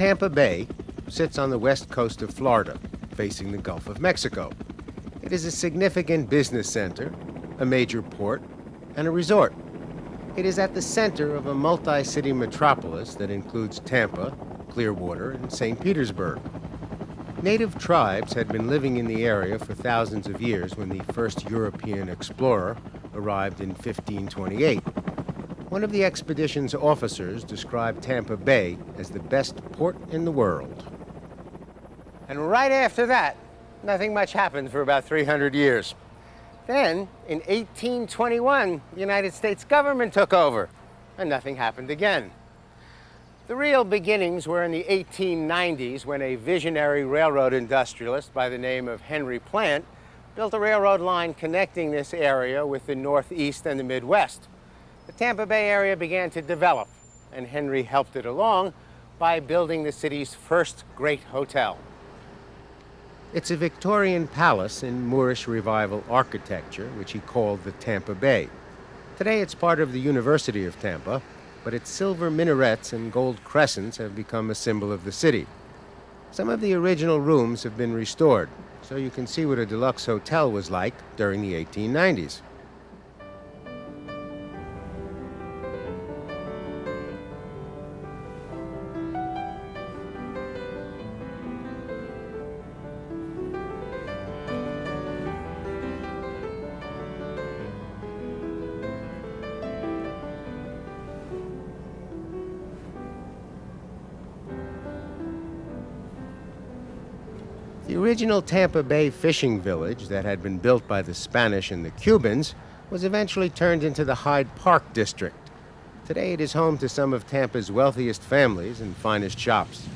Tampa Bay sits on the west coast of Florida, facing the Gulf of Mexico. It is a significant business center, a major port, and a resort. It is at the center of a multi-city metropolis that includes Tampa, Clearwater, and St. Petersburg. Native tribes had been living in the area for thousands of years when the first European explorer arrived in 1528. One of the expedition's officers described Tampa Bay as the best port in the world. And right after that, nothing much happened for about 300 years. Then, in 1821, the United States government took over, and nothing happened again. The real beginnings were in the 1890s when a visionary railroad industrialist by the name of Henry Plant built a railroad line connecting this area with the Northeast and the Midwest. The Tampa Bay area began to develop, and Henry helped it along by building the city's first great hotel. It's a Victorian palace in Moorish Revival architecture, which he called the Tampa Bay. Today it's part of the University of Tampa, but its silver minarets and gold crescents have become a symbol of the city. Some of the original rooms have been restored, so you can see what a deluxe hotel was like during the 1890s. The original Tampa Bay fishing village that had been built by the Spanish and the Cubans was eventually turned into the Hyde Park district. Today it is home to some of Tampa's wealthiest families and finest shops.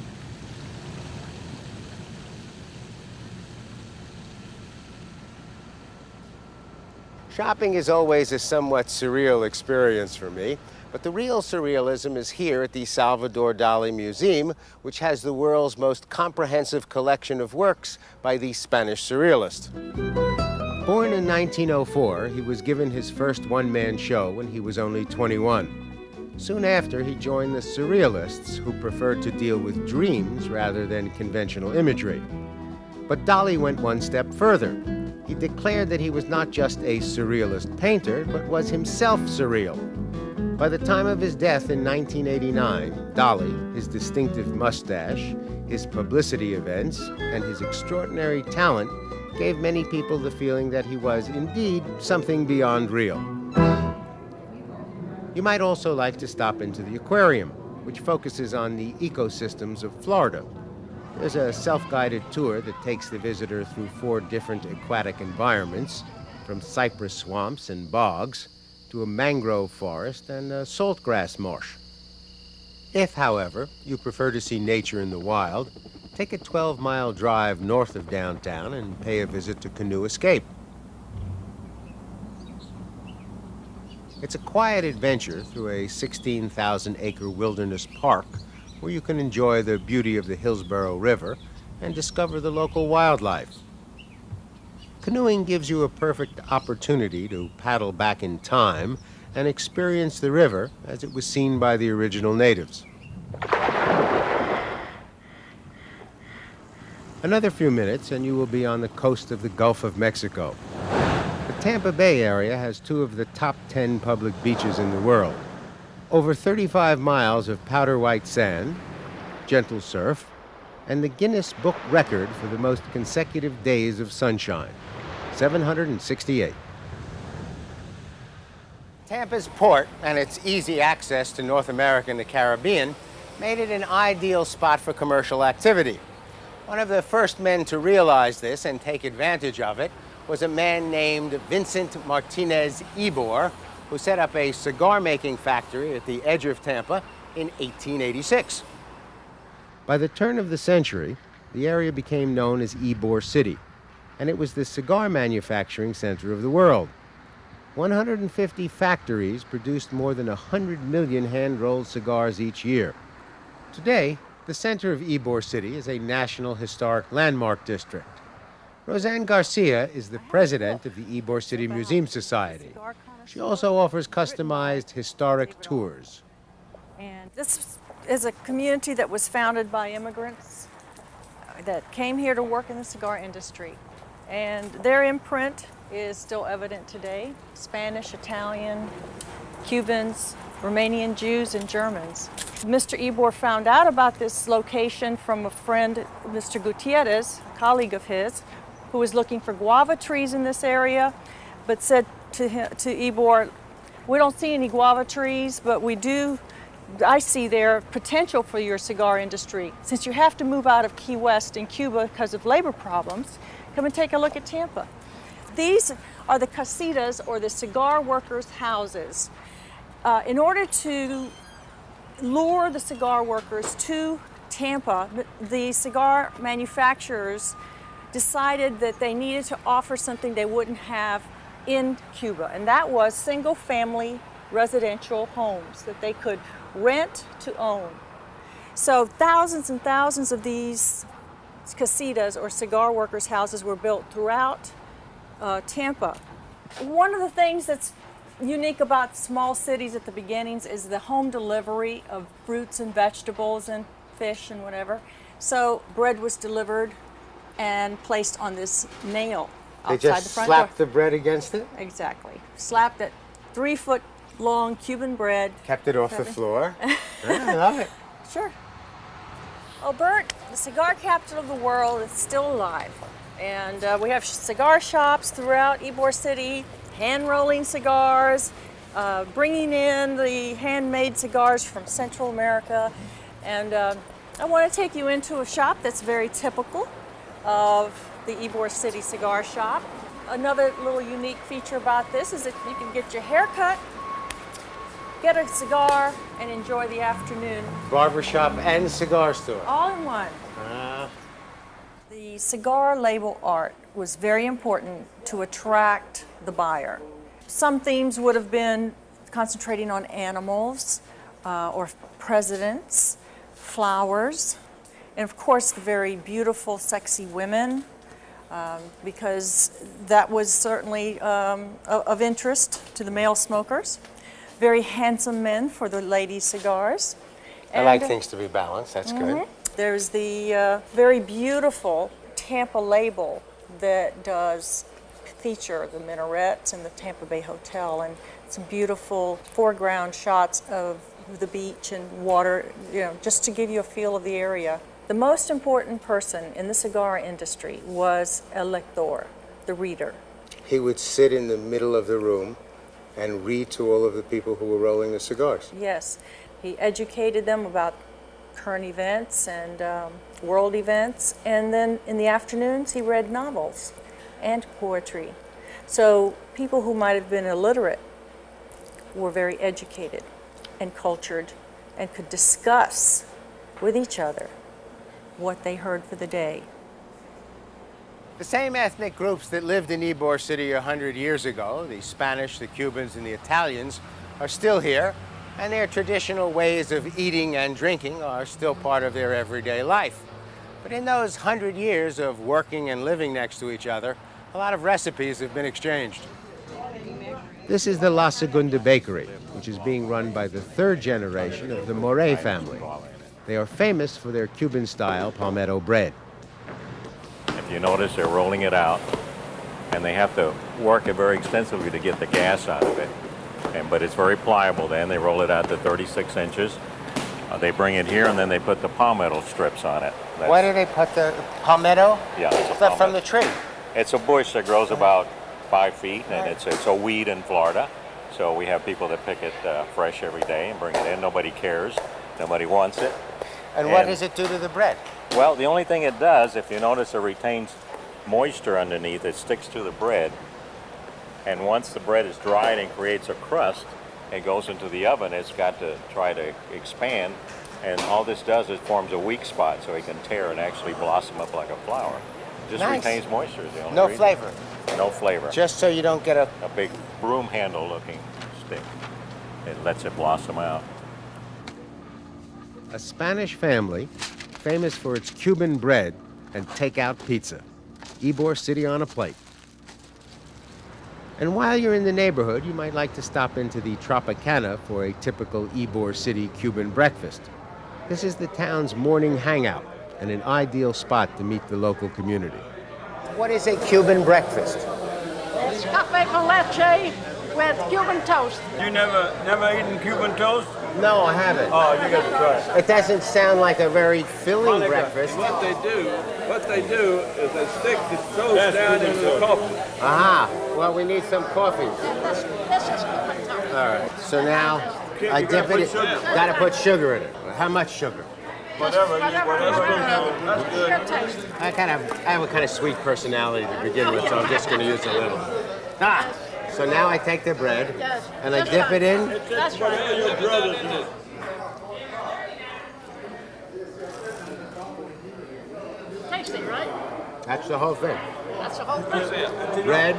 Shopping is always a somewhat surreal experience for me, but the real surrealism is here at the Salvador Dali Museum, which has the world's most comprehensive collection of works by the Spanish surrealist. Born in 1904, he was given his first one-man show when he was only 21. Soon after, he joined the surrealists, who preferred to deal with dreams rather than conventional imagery. But Dali went one step further. He declared that he was not just a surrealist painter, but was himself surreal. By the time of his death in 1989, Dali, his distinctive mustache, his publicity events, and his extraordinary talent gave many people the feeling that he was indeed something beyond real. You might also like to stop into the aquarium, which focuses on the ecosystems of Florida. There's a self-guided tour that takes the visitor through 4 different aquatic environments, from cypress swamps and bogs to a mangrove forest and a saltgrass marsh. If, however, you prefer to see nature in the wild, take a 12-mile drive north of downtown and pay a visit to Canoe Escape. It's a quiet adventure through a 16,000-acre wilderness park where you can enjoy the beauty of the Hillsborough River and discover the local wildlife. Canoeing gives you a perfect opportunity to paddle back in time and experience the river as it was seen by the original natives. Another few minutes and you will be on the coast of the Gulf of Mexico. The Tampa Bay area has 2 of the top 10 public beaches in the world. Over 35 miles of powder white sand, gentle surf, and the Guinness Book record for the most consecutive days of sunshine. 768. Tampa's port and its easy access to North America and the Caribbean made it an ideal spot for commercial activity. One of the first men to realize this and take advantage of it was a man named Vincent Martinez Ybor, who set up a cigar-making factory at the edge of Tampa in 1886. By the turn of the century, the area became known as Ybor City, and it was the cigar manufacturing center of the world. 150 factories produced more than 100 million hand-rolled cigars each year. Today, the center of Ybor City is a National Historic Landmark District. Roseanne Garcia is the president of the Ybor City Museum Society. She also offers customized historic tours. And this is a community that was founded by immigrants that came here to work in the cigar industry. And their imprint is still evident today. Spanish, Italian, Cubans, Romanian Jews, and Germans. Mr. Ybor found out about this location from a friend, Mr. Gutierrez, a colleague of his, who was looking for guava trees in this area, but said to Ybor, we don't see any guava trees, but I see there potential for your cigar industry. Since you have to move out of Key West in Cuba because of labor problems, come and take a look at Tampa. These are the casitas, or the cigar workers' houses. In order to lure the cigar workers to Tampa, the cigar manufacturers decided that they needed to offer something they wouldn't have in Cuba, and that was single-family residential homes that they could rent to own. So thousands and thousands of these casitas, or cigar workers' houses, were built throughout Tampa. One of the things that's unique about small cities at the beginnings is the home delivery of fruits and vegetables and fish and whatever. So bread was delivered and placed on this nail outside the front door. They just slapped the bread against it? Exactly. Slapped it. 3-foot long Cuban bread. Kept it off the floor. I love it. Sure. Well, BURT, the cigar capital of the world, is still alive. And we have cigar shops throughout Ybor City, hand-rolling cigars, bringing in the handmade cigars from Central America. And I want to take you into a shop that's very typical of the Ybor City cigar shop. Another little unique feature about this is that you can get your hair cut, get a cigar, and enjoy the afternoon. Barbershop and cigar store. All in one. The cigar label art was very important to attract the buyer. Some themes would have been concentrating on animals or presidents, flowers, and of course the very beautiful, sexy women, because that was certainly of interest to the male smokers. Very handsome men for the lady cigars. I like things to be balanced, that's good. There's the very beautiful Tampa label that does feature the minarets and the Tampa Bay Hotel, and some beautiful foreground shots of the beach and water, just to give you a feel of the area. The most important person in the cigar industry was el lector, the reader. He would sit in the middle of the room and read to all of the people who were rolling the cigars. Yes, he educated them about current events and world events, and then in the afternoons he read novels and poetry. So people who might have been illiterate were very educated and cultured and could discuss with each other what they heard for the day. The same ethnic groups that lived in Ybor City 100 years ago, the Spanish, the Cubans, and the Italians, are still here, and their traditional ways of eating and drinking are still part of their everyday life. But in those 100 years of working and living next to each other, a lot of recipes have been exchanged. This is the La Segunda Bakery, which is being run by the third generation of the Morey family. They are famous for their Cuban-style palmetto bread. If you notice, they're rolling it out, and they have to work it very extensively to get the gas out of it. But it's very pliable then. They roll it out to 36 inches. They bring it here, and then they put the palmetto strips on it. Why do they put the palmetto? Yeah, it's Is that from the tree? It's a bush that grows about 5 feet, and it's a weed in Florida. So we have people that pick it fresh every day and bring it in. Nobody cares. Nobody wants it. And what does it do to the bread? Well, the only thing it does, if you notice, it retains moisture underneath. It sticks to the bread. And once the bread is dried and creates a crust, it goes into the oven. It's got to try to expand. And all this does is forms a weak spot so it can tear and actually blossom up like a flower. It just retains moisture is the only reason. Flavor? No flavor. Just so you don't get a big broom handle looking stick. It lets it blossom out. A Spanish family famous for its Cuban bread and takeout pizza. Ybor City on a plate. And while you're in the neighborhood, you might like to stop into the Tropicana for a typical Ybor City Cuban breakfast. This is the town's morning hangout and an ideal spot to meet the local community. What is a Cuban breakfast? It's cafe con leche with Cuban toast. You never eaten Cuban toast? No, I haven't. Oh, you got to try it. It doesn't sound like a very filling breakfast. What they do is they stick the toast down into the coffee. Aha, well, we need some coffee. This is Cuban toast. All right, so now I dip it, gotta put sugar in it. How much sugar? Whatever. That's good. Your taste. I have a kind of sweet personality to begin with, so I'm just gonna use a little. So now I take the bread and I dip it in. That's right. Your brothers did. Tasty, right? That's the whole thing. That's the whole thing. Bread,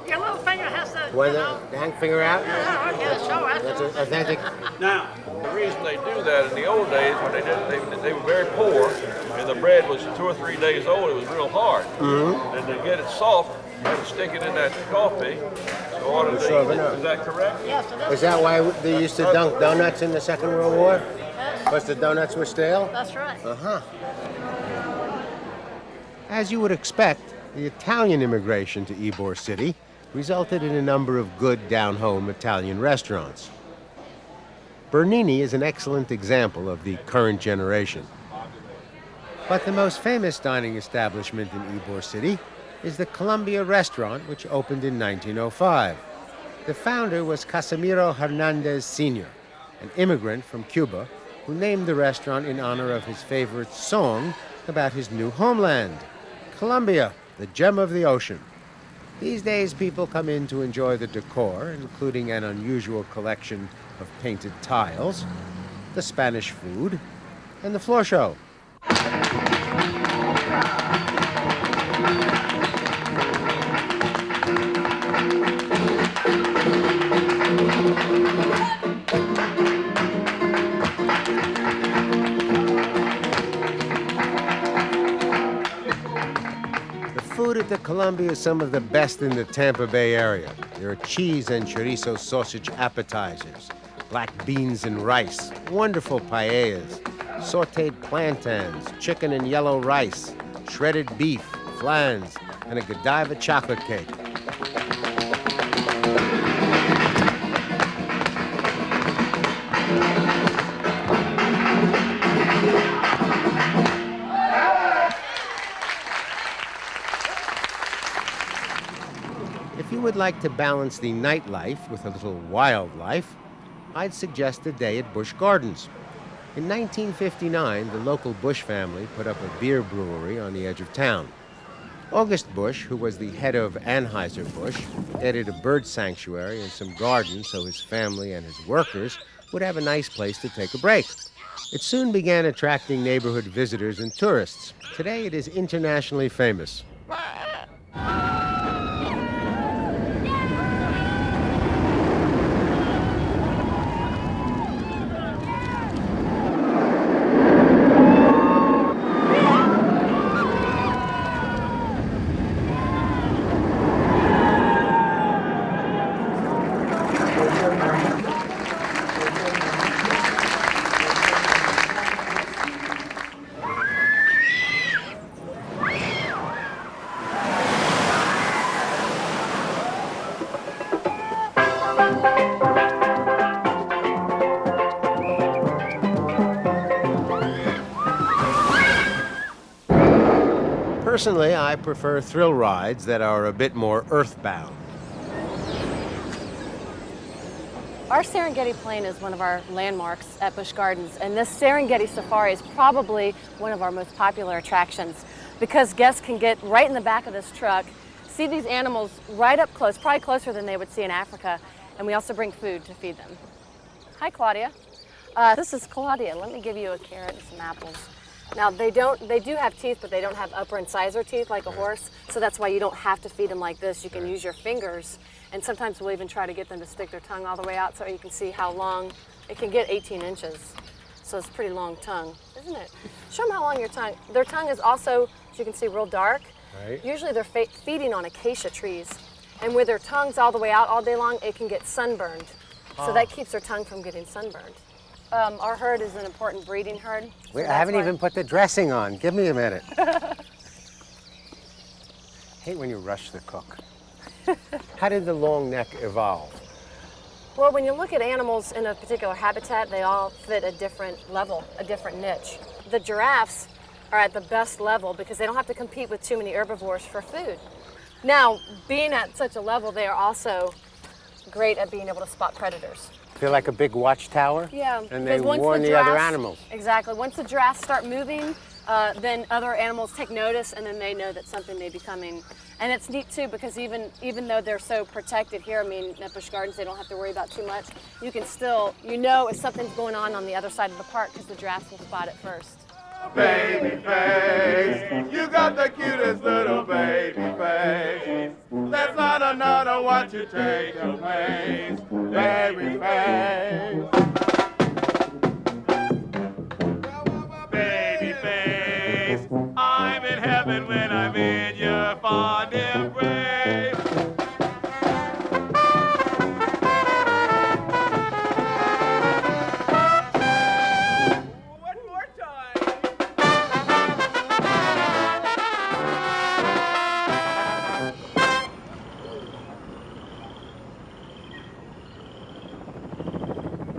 Your little finger has to, with the hang finger out. Yeah, okay, so That's authentic. Now, the reason they do that in the old days, when they were very poor, and the bread was 2 or 3 days old, it was real hard. And to get it soft, you had to stick it in that coffee. In order to eat it. Is that correct? yes, so that's, Is that why they used to dunk donuts in the Second World War? Because the donuts were stale? that's right. Uh-huh. As you would expect, the Italian immigration to Ybor City resulted in a number of good down-home Italian restaurants. Bernini is an excellent example of the current generation. But the most famous dining establishment in Ybor City is the Columbia restaurant, which opened in 1905. The founder was Casimiro Hernandez Sr., an immigrant from Cuba who named the restaurant in honor of his favorite song about his new homeland, Columbia, the gem of the ocean. These days, people come in to enjoy the decor, including an unusual collection of painted tiles, the Spanish food, and the floor show. Food at the Columbia is some of the best in the Tampa Bay area. There are cheese and chorizo sausage appetizers, black beans and rice, wonderful paellas, sautéed plantains, chicken and yellow rice, shredded beef, flans, and a Godiva chocolate cake. If you would like to balance the nightlife with a little wildlife, I'd suggest a day at Busch Gardens. In 1959, the local Busch family put up a beer brewery on the edge of town. August Busch, who was the head of Anheuser-Busch, added a bird sanctuary and some gardens so his family and his workers would have a nice place to take a break. It soon began attracting neighborhood visitors and tourists. Today it is internationally famous. Personally, I prefer thrill rides that are a bit more earthbound. Our Serengeti Plain is one of our landmarks at Busch Gardens, and this Serengeti Safari is probably one of our most popular attractions because guests can get right in the back of this truck, see these animals right up close, probably closer than they would see in Africa, and we also bring food to feed them. Hi, Claudia. This is Claudia. Let me give you a carrot and some apples. Now, they do have teeth, but they don't have upper incisor teeth like a horse, so that's why you don't have to feed them like this. You can use your fingers, and sometimes we'll even try to get them to stick their tongue all the way out so you can see how long. It can get 18 inches, so it's a pretty long tongue, isn't it? Show them how long their tongue is also, as you can see, real dark. Right. Usually they're feeding on acacia trees, and with their tongues all the way out all day long, it can get sunburned. So that keeps their tongue from getting sunburned. Our herd is an important breeding herd. Wait, I haven't even put the dressing on. Give me a minute. Hate when you rush the cook. How did the long neck evolve? Well, when you look at animals in a particular habitat, they all fit a different level, a different niche. The giraffes are at the best level because they don't have to compete with too many herbivores for food. Now, being at such a level, they are also great at being able to spot predators. They're like a big watchtower? Yeah. And they because once warn the other animals. Exactly. Once the giraffes start moving, then other animals take notice, and then they know that something may be coming. And it's neat too, because even though they're so protected here, I mean, at Busch Gardens, they don't have to worry about too much. You can still, you know if something's going on the other side of the park, because the giraffes will spot it first. Baby face, you got the cutest little baby face. There's not another one to take your place. Baby face. Baby face, I'm in heaven when I'm in your fond embrace.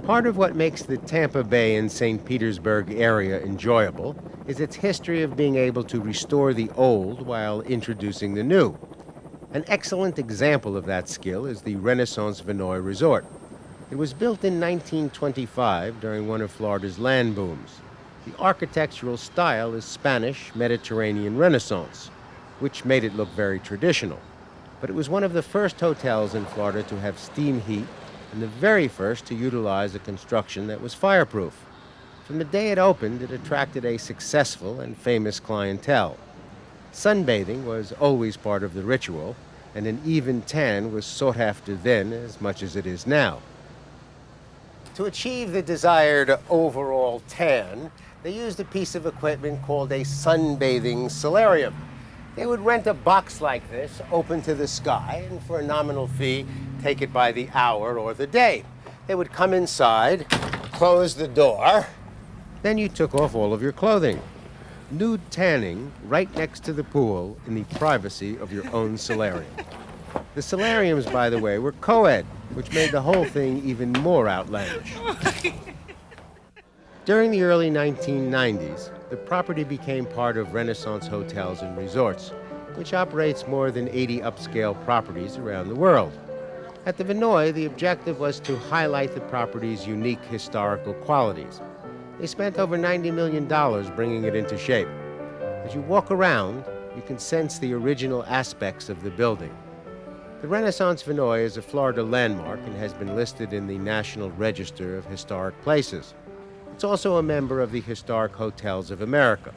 Part of what makes the Tampa Bay and St. Petersburg area enjoyable is its history of being able to restore the old while introducing the new. An excellent example of that skill is the Renaissance Vinoy Resort. It was built in 1925 during one of Florida's land booms. The architectural style is Spanish Mediterranean Renaissance, which made it look very traditional. But it was one of the first hotels in Florida to have steam heat and the very first to utilize a construction that was fireproof. From the day it opened, it attracted a successful and famous clientele. Sunbathing was always part of the ritual, and an even tan was sought after then as much as it is now. To achieve the desired overall tan, they used a piece of equipment called a sunbathing solarium. They would rent a box like this, open to the sky, and for a nominal fee, take it by the hour or the day. They would come inside, close the door, then you took off all of your clothing. Nude tanning right next to the pool in the privacy of your own solarium. The solariums, by the way, were co-ed, which made the whole thing even more outlandish. During the early 1990s, the property became part of Renaissance Hotels and Resorts, which operates more than 80 upscale properties around the world. At the Vinoy, the objective was to highlight the property's unique historical qualities. They spent over $90 million bringing it into shape. As you walk around, you can sense the original aspects of the building. The Renaissance Vinoy is a Florida landmark and has been listed in the National Register of Historic Places. It's also a member of the Historic Hotels of America.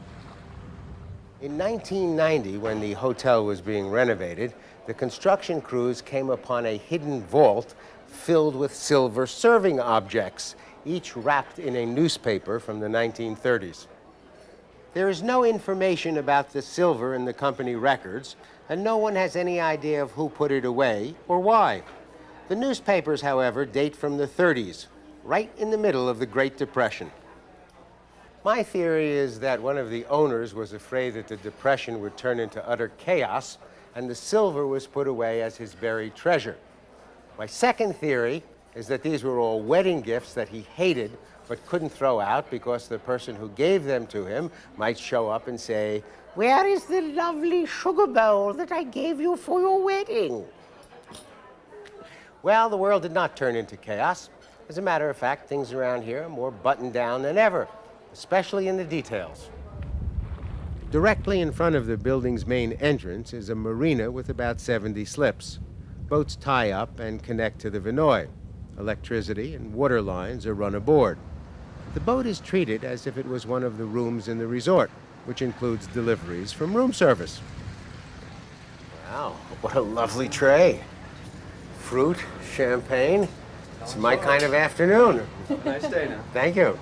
In 1990, when the hotel was being renovated, the construction crews came upon a hidden vault filled with silver serving objects, each wrapped in a newspaper from the 1930s. There is no information about the silver in the company records, and no one has any idea of who put it away or why. The newspapers, however, date from the 30s, right in the middle of the Great Depression. My theory is that one of the owners was afraid that the Depression would turn into utter chaos, and the silver was put away as his buried treasure. My second theory is that these were all wedding gifts that he hated but couldn't throw out because the person who gave them to him might show up and say, "Where is the lovely sugar bowl that I gave you for your wedding?" Well, the world did not turn into chaos. As a matter of fact, things around here are more buttoned down than ever, especially in the details. Directly in front of the building's main entrance is a marina with about 70 slips. Boats tie up and connect to the Vinoy. Electricity and water lines are run aboard. The boat is treated as if it was one of the rooms in the resort, which includes deliveries from room service. Wow, what a lovely tray. Fruit, champagne. It's my kind of afternoon. Nice day now. Thank you.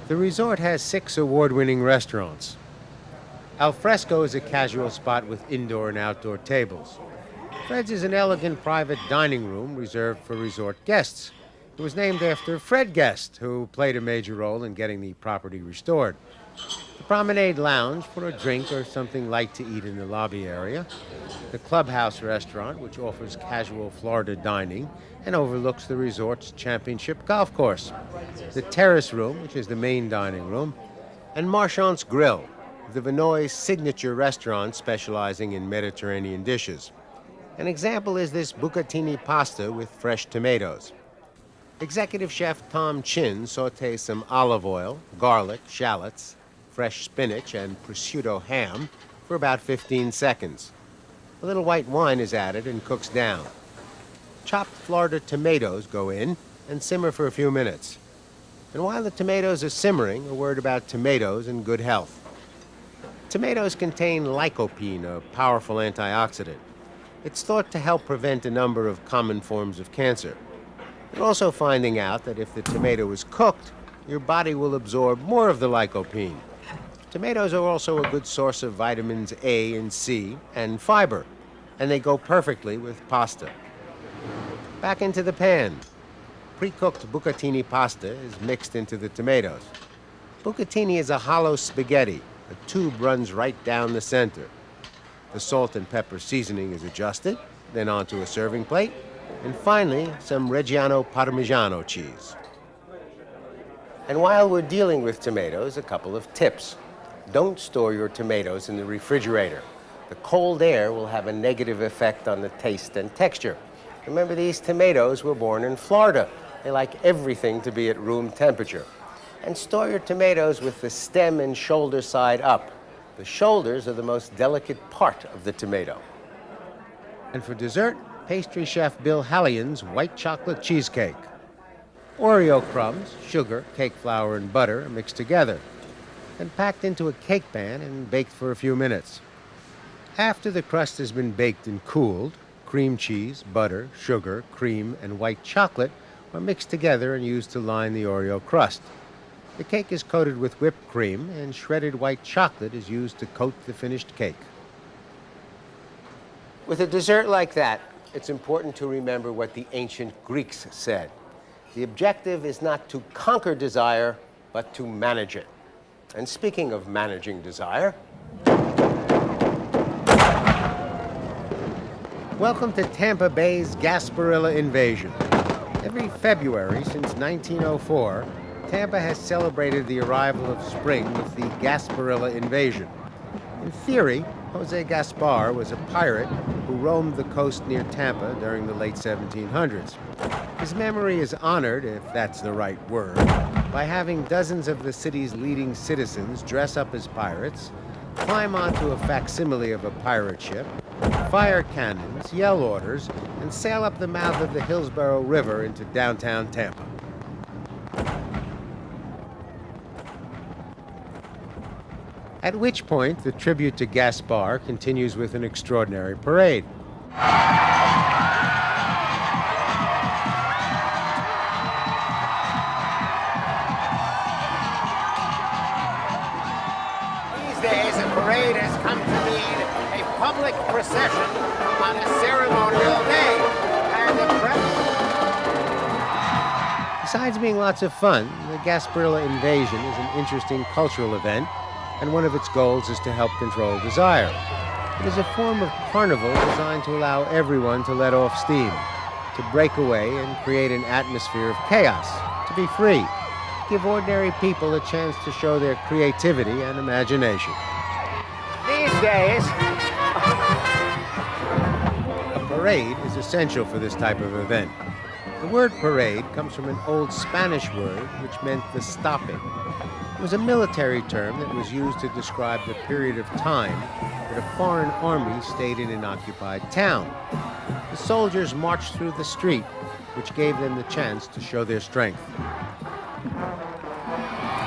The resort has 6 award-winning restaurants. Al Fresco is a casual spot with indoor and outdoor tables. Fred's is an elegant private dining room reserved for resort guests. It was named after Fred Guest, who played a major role in getting the property restored. The Promenade Lounge for a drink or something light to eat in the lobby area. The Clubhouse Restaurant, which offers casual Florida dining and overlooks the resort's championship golf course. The Terrace Room, which is the main dining room. And Marchand's Grill, the Vinoy's signature restaurant specializing in Mediterranean dishes. An example is this bucatini pasta with fresh tomatoes. Executive chef Tom Chin sautés some olive oil, garlic, shallots, fresh spinach, and prosciutto ham for about 15 seconds. A little white wine is added and cooks down. Chopped Florida tomatoes go in and simmer for a few minutes. And while the tomatoes are simmering, a word about tomatoes and good health. Tomatoes contain lycopene, a powerful antioxidant. It's thought to help prevent a number of common forms of cancer. They're also finding out that if the tomato is cooked, your body will absorb more of the lycopene. Tomatoes are also a good source of vitamins A and C and fiber, and they go perfectly with pasta. Back into the pan. Pre-cooked bucatini pasta is mixed into the tomatoes. Bucatini is a hollow spaghetti. A tube runs right down the center. The salt and pepper seasoning is adjusted, then onto a serving plate, and finally, some Reggiano Parmigiano cheese. And while we're dealing with tomatoes, a couple of tips. Don't store your tomatoes in the refrigerator. The cold air will have a negative effect on the taste and texture. Remember, these tomatoes were born in Florida. They like everything to be at room temperature. And store your tomatoes with the stem and shoulder side up. The shoulders are the most delicate part of the tomato. And for dessert, pastry chef Bill Hallion's white chocolate cheesecake. Oreo crumbs, sugar, cake flour, and butter are mixed together, and packed into a cake pan and baked for a few minutes. After the crust has been baked and cooled, cream cheese, butter, sugar, cream, and white chocolate are mixed together and used to line the Oreo crust. The cake is coated with whipped cream, and shredded white chocolate is used to coat the finished cake. With a dessert like that, it's important to remember what the ancient Greeks said. The objective is not to conquer desire, but to manage it. And speaking of managing desire, welcome to Tampa Bay's Gasparilla invasion. Every February since 1904, Tampa has celebrated the arrival of spring with the Gasparilla invasion. In theory, Jose Gaspar was a pirate who roamed the coast near Tampa during the late 1700s. His memory is honored, if that's the right word, by having dozens of the city's leading citizens dress up as pirates, climb onto a facsimile of a pirate ship, fire cannons, yell orders, and sail up the mouth of the Hillsborough River into downtown Tampa. At which point, the tribute to Gaspar continues with an extraordinary parade. These days, a parade has come to mean a public procession on a ceremonial day. And besides being lots of fun, the Gasparilla invasion is an interesting cultural event, and one of its goals is to help control desire. It is a form of carnival designed to allow everyone to let off steam, to break away and create an atmosphere of chaos, to be free, give ordinary people a chance to show their creativity and imagination. These days, a parade is essential for this type of event. The word parade comes from an old Spanish word which meant the stopping. It was a military term that was used to describe the period of time that a foreign army stayed in an occupied town. The soldiers marched through the street, which gave them the chance to show their strength.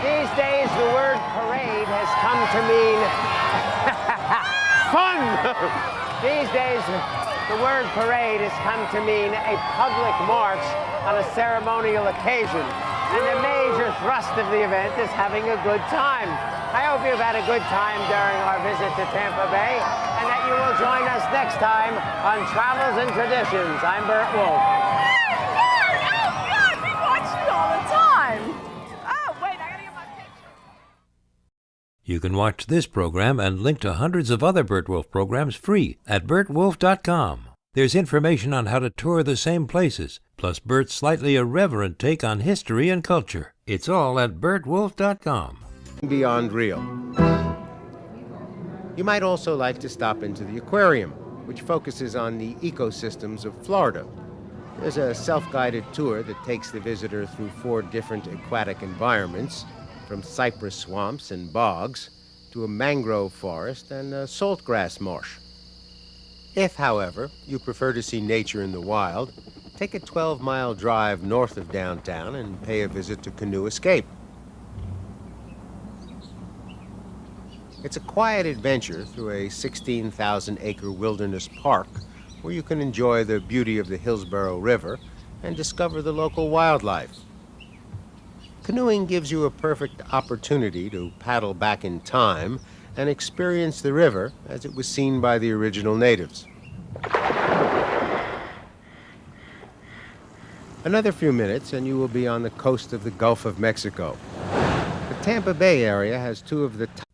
These days, the word parade has come to mean fun. These days, the word parade has come to mean a public march on a ceremonial occasion. And the major thrust of the event is having a good time. I hope you've had a good time during our visit to Tampa Bay, and that you will join us next time on Travels and Traditions. I'm Burt Wolf. You can watch this program and link to hundreds of other BURT WOLF programs free at burtwolf.com. There's information on how to tour the same places, plus Burt's slightly irreverent take on history and culture. It's all at burtwolf.com. Beyond real. You might also like to stop into the aquarium, which focuses on the ecosystems of Florida. There's a self-guided tour that takes the visitor through 4 different aquatic environments, from cypress swamps and bogs to a mangrove forest and a saltgrass marsh. If, however, you prefer to see nature in the wild, take a 12-mile drive north of downtown and pay a visit to Canoe Escape. It's a quiet adventure through a 16,000-acre wilderness park where you can enjoy the beauty of the Hillsborough River and discover the local wildlife. Canoeing gives you a perfect opportunity to paddle back in time and experience the river as it was seen by the original natives. Another few minutes and you will be on the coast of the Gulf of Mexico. The Tampa Bay area has 2 of the top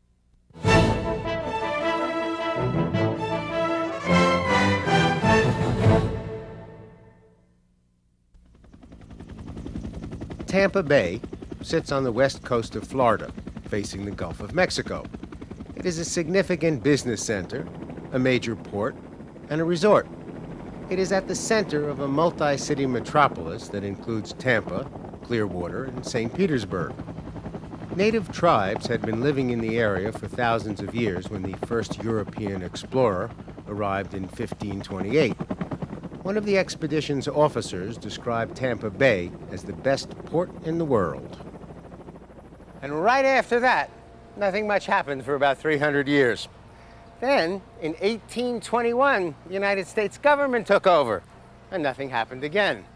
Tampa Bay sits on the west coast of Florida, facing the Gulf of Mexico. It is a significant business center, a major port, and a resort. It is at the center of a multi-city metropolis that includes Tampa, Clearwater, and St. Petersburg. Native tribes had been living in the area for thousands of years when the first European explorer arrived in 1528. One of the expedition's officers described Tampa Bay as the best port in the world. And right after that, nothing much happened for about 300 years. Then, in 1821, the United States government took over, and nothing happened again.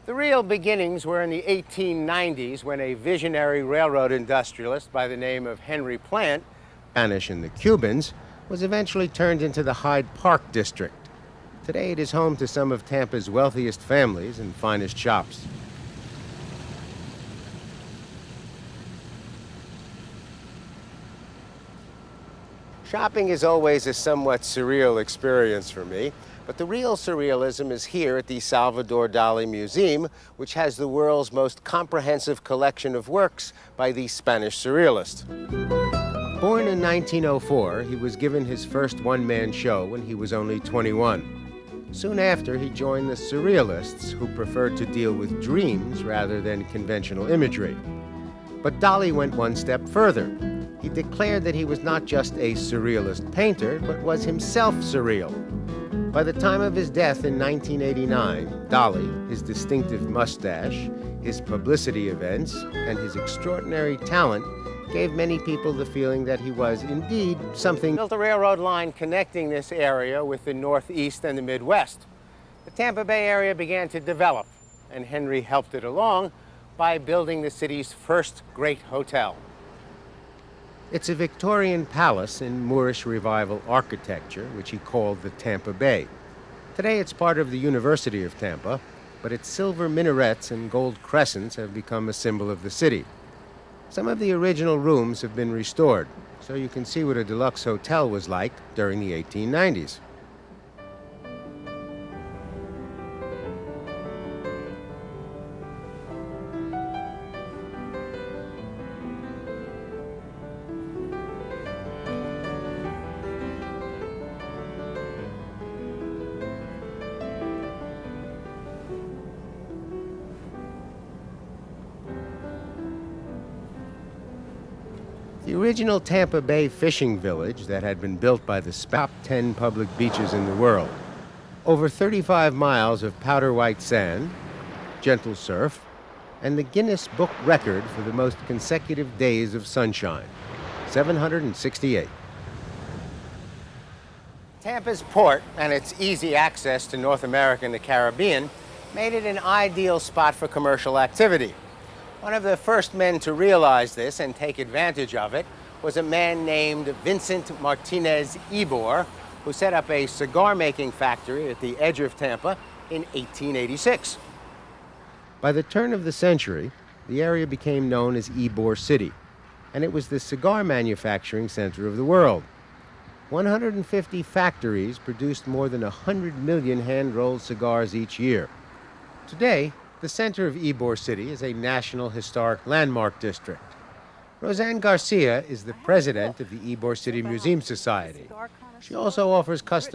The real beginnings were in the 1890s when a visionary railroad industrialist by the name of Henry Plant, Spanish and the Cubans, was eventually turned into the Hyde Park district. Today it is home to some of Tampa's wealthiest families and finest shops. Shopping is always a somewhat surreal experience for me, but the real surrealism is here at the Salvador Dali Museum, which has the world's most comprehensive collection of works by the Spanish surrealist. Born in 1904, he was given his first one-man show when he was only 21. Soon after, he joined the Surrealists, who preferred to deal with dreams rather than conventional imagery. But Dali went one step further. He declared that he was not just a surrealist painter, but was himself surreal. By the time of his death in 1989, Dali, his distinctive mustache, his publicity events, and his extraordinary talent gave many people the feeling that he was indeed something. Built a railroad line connecting this area with the Northeast and the Midwest. The Tampa Bay area began to develop, and Henry helped it along by building the city's first great hotel. It's a Victorian palace in Moorish Revival architecture, which he called the Tampa Bay. Today it's part of the University of Tampa, but its silver minarets and gold crescents have become a symbol of the city. Some of the original rooms have been restored, so you can see what a deluxe hotel was like during the 1890s. The original Tampa Bay fishing village that had been built by the top 10 public beaches in the world. Over 35 miles of powder white sand, gentle surf, and the Guinness Book record for the most consecutive days of sunshine, 768. Tampa's port and its easy access to North America and the Caribbean made it an ideal spot for commercial activity. One of the first men to realize this and take advantage of it was a man named Vincent Martinez Ybor, who set up a cigar-making factory at the edge of Tampa in 1886. By the turn of the century, the area became known as Ybor City, and it was the cigar manufacturing center of the world. 150 factories produced more than 100 million hand-rolled cigars each year. Today, the center of Ybor City is a National Historic Landmark District. Roseanne Garcia is the president of the Ybor City Museum Society. She also offers custom